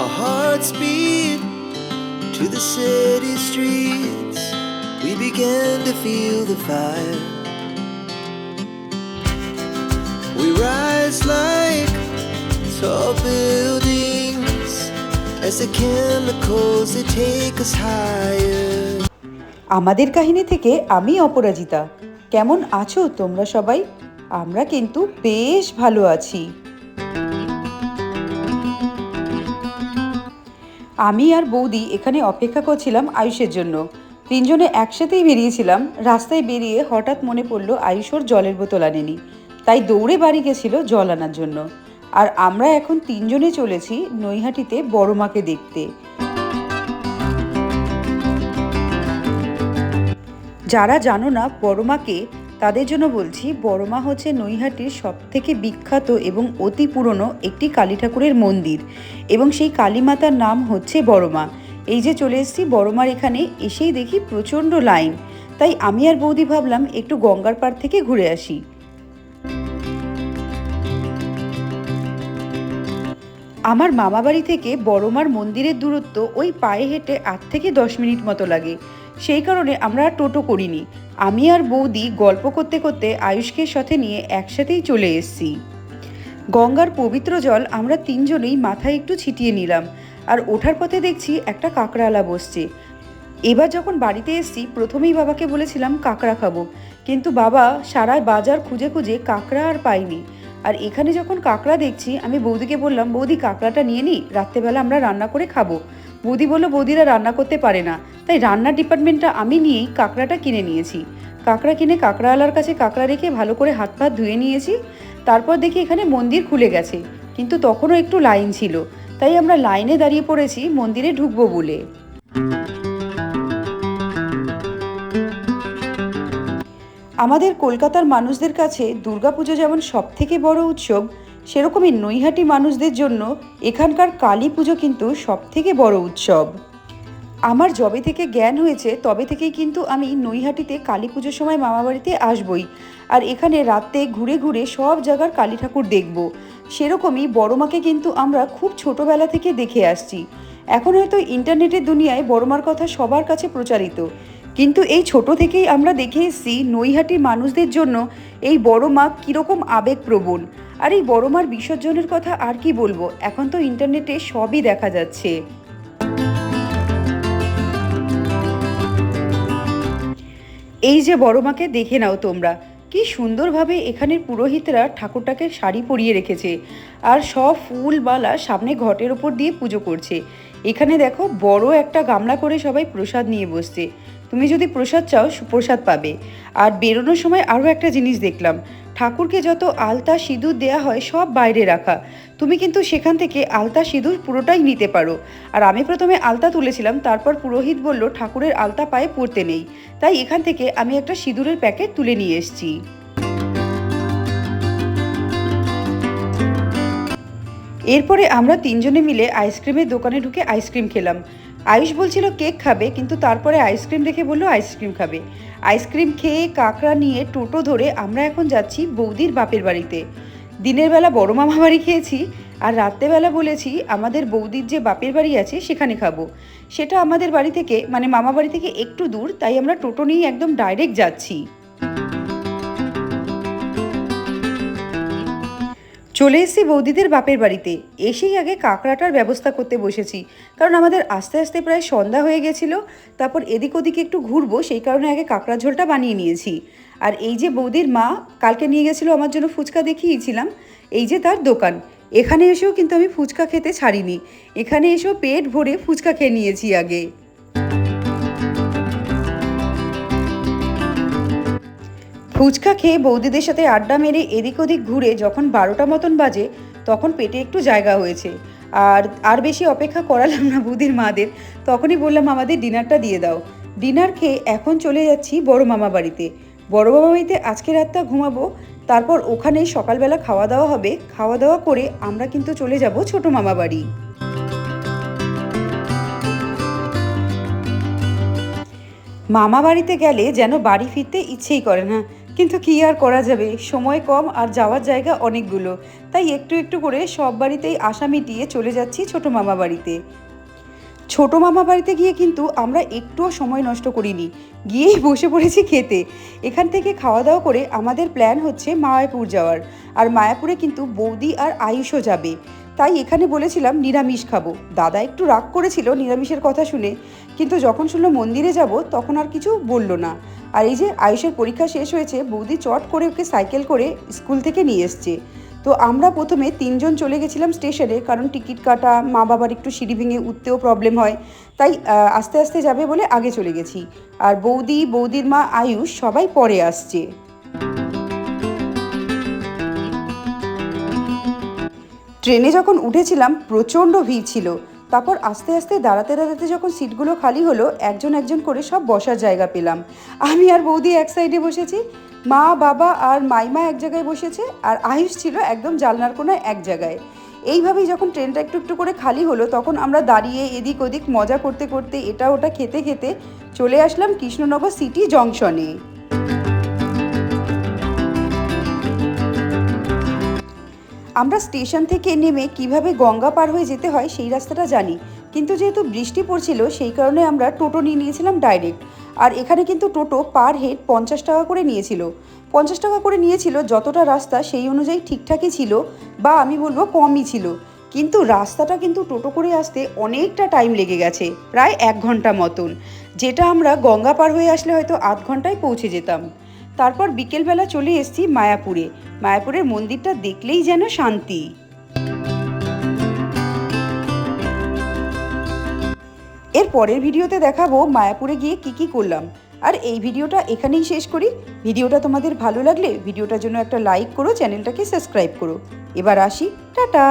Our hearts beat to the city streets. We began to feel the fire. We rise like tall buildings as the chemicals they take us higher. আমাদের কাহিনী থেকে আমি অপরাজিতা। কেমন আছো তোমরা সবাই? আমরা কিন্তু বেশ ভালো আছি। আমি আর বৌদি এখানে অপেক্ষা করছিলাম আয়ুষের জন্য। তিনজনে একসাথেই বেরিয়েছিলাম। রাস্তায় বেরিয়ে হঠাৎ মনে পড়লো আয়ুষর জলের বোতল আনেনি, তাই দৌড়ে বাড়ি গেছিল জল আনার জন্য। আর আমরা এখন তিনজনে চলেছি নৈহাটিতে বড় মাকে দেখতে। যারা জানো না বড় মাকে, তাদের জন্য বলছি, বড় মা হচ্ছে নৈহাটির সবথেকে বিখ্যাত এবং অতি পুরনো একটি কালী ঠাকুরের মন্দির, এবং সেই কালী মাতার নাম হচ্ছে বড় মা। এই যে চলে এসেছি বড় মার এখানে, এসেই দেখি প্রচণ্ড লাইন, তাই আমি আর বৌদি ভাবলাম একটু গঙ্গার পাড় থেকে ঘুরে আসি। আমার মামাবাড়ি থেকে বড় মার মন্দিরের দূরত্ব ওই পায়ে হেঁটে 8 থেকে 10 মিনিট মতো লাগে। সেই কারণে আমরা টোটো করিনি। আমি আর বৌদি গল্প করতে করতে আয়ুষকে সাথে নিয়ে একসাথেই চলে এসেছি। গঙ্গার পবিত্র জল আমরা তিনজনেই মাথায় একটু ছিটিয়ে নিলাম। আর ওঠার পথে দেখছি একটা কাঁকড়াওয়ালা বসছে। এবার যখন বাড়িতে এসেছি প্রথমেই বাবাকে বলেছিলাম কাঁকড়া খাবো, কিন্তু বাবা সারা বাজার খুঁজে খুঁজে কাঁকড়া আর পাইনি। আর এখানে যখন কাঁকড়া দেখছি, আমি বৌদিকে বললাম, বৌদি কাঁকড়াটা নিয়ে নিই, রাত্রেবেলা আমরা রান্না করে খাবো। বৌদি বললো বৌদিরা রান্না করতে পারে না, তাই রান্নার ডিপার্টমেন্টটা আমি নিয়েই কাঁকড়াটা কিনে নিয়েছি। কাঁকড়া কিনে কাঁকড়াওয়ালার কাছে কাঁকড়া রেখে ভালো করে হাত পা ধুয়ে নিয়েছি। তারপর দেখি এখানে মন্দির খুলে গেছে, কিন্তু তখনও একটু লাইন ছিল, তাই আমরা লাইনে দাঁড়িয়ে পড়েছি মন্দিরে ঢুকবো বলে। আমাদের কলকাতার মানুষদের কাছে দুর্গাপুজো যেমন সবথেকে বড় উৎসব, সেরকমই নৈহাটি মানুষদের জন্য এখানকার কালী পুজো কিন্তু সবথেকে বড় উৎসব। আমার যবে থেকে জ্ঞান হয়েছে তবে থেকেই কিন্তু আমি নৈহাটিতে কালী পুজোর সময় মামাবাড়িতে আসবই, আর এখানে রাতে ঘুরে ঘুরে সব জায়গার কালী ঠাকুর দেখব। সেরকমই বড় মাকে কিন্তু আমরা খুব ছোটোবেলা থেকে দেখে আসছি। এখন হয়তো ইন্টারনেটের দুনিয়ায় বড় মার কথা সবার কাছে প্রচারিত, কিন্তু এই ছোট থেকেই আমরা দেখে এসেছি নৈহাটির মানুষদের জন্য এই বড় মা কীরকম আবেগপ্রবণ। আর এই বড় মার বিসর্জনের কথা আর কি বলবো, এখন তো ইন্টারনেটে সবই দেখা যাচ্ছে। এই যে বড় মাকে দেখে নাও তোমরা, কি সুন্দরভাবে এখানের পুরোহিতরা ঠাকুরটাকে শাড়ি পরিয়ে রেখেছে, আর সব ফুলবালা সামনে ঘটের ওপর দিয়ে পুজো করছে। এখানে দেখো বড় একটা গামলা করে সবাই প্রসাদ নিয়ে বসছে। তুমি যদি প্রসাদ চাও প্রসাদ পাবে। আর বেরোনোর সময় আরও একটা জিনিস দেখলাম, ঠাকুরকে যত আলতা সিঁদুর দেয়া হয় সব বাইরে রাখা। তুমি কিন্তু সেখান থেকে আলতা সিঁদুর পুরোটাই নিতে পারো। আর আমি প্রথমে আলতা তুলেছিলাম, তারপর পুরোহিত বলল ঠাকুরের আলতা পায়ে পরতে নেই, তাই এখান থেকে আমি একটা সিঁদুরের প্যাকেট তুলে নিয়ে এসেছি। এরপরে আমরা তিনজনে মিলে আইসক্রিমের দোকানে ঢুকে আইসক্রিম খেলাম। আয়ুষ বলছিল কেক খাবে, কিন্তু তারপরে আইসক্রিম দেখে বললো আইসক্রিম খাবে। আইসক্রিম খেয়ে কাঁকড়া নিয়ে টোটো ধরে আমরা এখন যাচ্ছি বৌদির বাপের বাড়িতে। দিনের বেলা বড় মামা বাড়ি খেয়েছি, আর রাত্রেবেলা বলেছি আমাদের বৌদির যে বাপের বাড়ি আছে সেখানে খাবো। সেটা আমাদের বাড়ি থেকে মানে মামা বাড়ি থেকে একটু দূর, তাই আমরা টোটো নিয়ে একদম ডাইরেক্ট যাচ্ছি। চলে এসেছি বৌদিদের বাপের বাড়িতে। এসেই আগে কাঁকড়াটার ব্যবস্থা করতে বসেছি, কারণ আমাদের আস্তে আস্তে প্রায় সন্ধ্যা হয়ে গেছিলো। তারপর এদিক ওদিকে একটু ঘুরবো, সেই কারণে আগে কাঁকড়া ঝোলটা বানিয়ে নিয়েছি। আর এই যে বৌদির মা কালকে নিয়ে গেছিলো আমার জন্য ফুচকা, দেখিয়েছিলাম, এই যে তার দোকান। এখানে এসেও কিন্তু আমি ফুচকা খেতে ছাড়িনি, এখানে এসেও পেট ভরে ফুচকা খেয়ে নিয়েছি আগে। ফুচকা খেয়ে বৌদিদের সাথে আড্ডা মেরে এদিক ওদিক ঘুরে যখন 12টা মতন বাজে, তখন পেটে একটু জায়গা হয়েছে। আর বেশি অপেক্ষা করালাম না বৌদির মাদের, তখনই বললাম আমাদের ডিনারটা দিয়ে দাও। ডিনার খেয়ে এখন চলে যাচ্ছি বড় মামা বাড়িতে। বড় মামা বাড়িতে আজকে রাতটা ঘুমাবো, তারপর ওখানে সকালবেলা খাওয়া দাওয়া হবে। খাওয়া দাওয়া করে আমরা কিন্তু চলে যাব ছোট মামা বাড়ি। মামা বাড়িতে গেলে যেন বাড়ি ফিরতে ইচ্ছেই করে না, কিন্তু কী আর করা যাবে, সময় কম আর যাওয়ার জায়গা অনেকগুলো, তাই একটু একটু করে সব বাড়িতেই আশা মিটিয়ে চলে যাচ্ছি ছোটো মামা বাড়িতে। ছোটো মামা বাড়িতে গিয়ে কিন্তু আমরা একটুও সময় নষ্ট করিনি, গিয়েই বসে পড়েছি খেতে। এখান থেকে খাওয়া দাওয়া করে আমাদের প্ল্যান হচ্ছে মায়াপুর যাওয়ার, আর মায়াপুরে কিন্তু বৌদি আর আয়ুষও যাবে। তাই এখানে বলেছিলাম নিরামিষ খাবো। দাদা একটু রাগ করেছিল নিরামিষের কথা শুনে, কিন্তু যখন শুনলো মন্দিরে যাব তখন আর কিছু বলল না। আর এই যে আয়ুষের পরীক্ষা শেষ হয়েছে, বৌদি চট করে ওকে সাইকেল করে স্কুল থেকে নিয়ে এসছে। তো আমরা প্রথমে 3 জন চলে গেছিলাম স্টেশনে, কারণ টিকিট কাটা, মা বাবার একটু সিঁড়ি ভেঙে উঠতেও প্রবলেম হয়, তাই আস্তে আস্তে যাবে বলে আগে চলে গেছি। আর বৌদি, বৌদির মা, আয়ুষ সবাই পরে আসছে। ট্রেনে যখন উঠেছিলাম প্রচণ্ড ভিড় ছিল। তারপর আস্তে আস্তে দাঁড়াতে দাঁড়াতে যখন সিটগুলো খালি হলো, একজন একজন করে সব বসার জায়গা পেলাম। আমি আর বৌদি এক সাইডে বসেছি, মা, বাবা আর মাইমা এক জায়গায় বসেছে, আর আয়ুষ ছিল একদম জানলার কোনায় এক জায়গায়। এইভাবেই যখন ট্রেনটা একটু একটু করে খালি হলো, তখন আমরা দাঁড়িয়ে এদিক ওদিক মজা করতে করতে, এটা ওটা খেতে খেতে চলে আসলাম কৃষ্ণনগর সিটি জংশনে। আমরা স্টেশন থেকে নেমে কিভাবে গঙ্গা পার হয়ে যেতে হয় সেই রাস্তাটা জানি, কিন্তু যেহেতু বৃষ্টি পড়ছিল সেই কারণে আমরা টোটো নিয়ে নিয়েছিলাম ডাইরেক্ট। আর এখানে কিন্তু টোটো পার হেড 50 টাকা করে নিয়েছিল। 50 টাকা করে নিয়েছিল, যতটা রাস্তা সেই অনুযায়ী ঠিকঠাকই ছিল, বা আমি বলবো কমই ছিল। কিন্তু রাস্তাটা কিন্তু টোটো করে আসতে অনেকটা টাইম লেগে গেছে, প্রায় 1 ঘন্টা মতন, যেটা আমরা গঙ্গা পার হয়ে আসলে হয়তো আধ ঘন্টায় পৌঁছে যেতাম। তারপর বিকেলবেলা চলে এসেছি মায়াপুরে। মায়াপুরের মন্দিরটা দেখলেই যেন শান্তি। এর পরের ভিডিওতে দেখাবো মায়াপুরে গিয়ে কি কি করলাম। আর এই ভিডিওটা এখানেই শেষ করি। ভিডিওটা তোমাদের ভালো লাগলে ভিডিওটার জন্য একটা লাইক করো, চ্যানেলটাকে সাবস্ক্রাইব করো। এবার আসি, টাটা।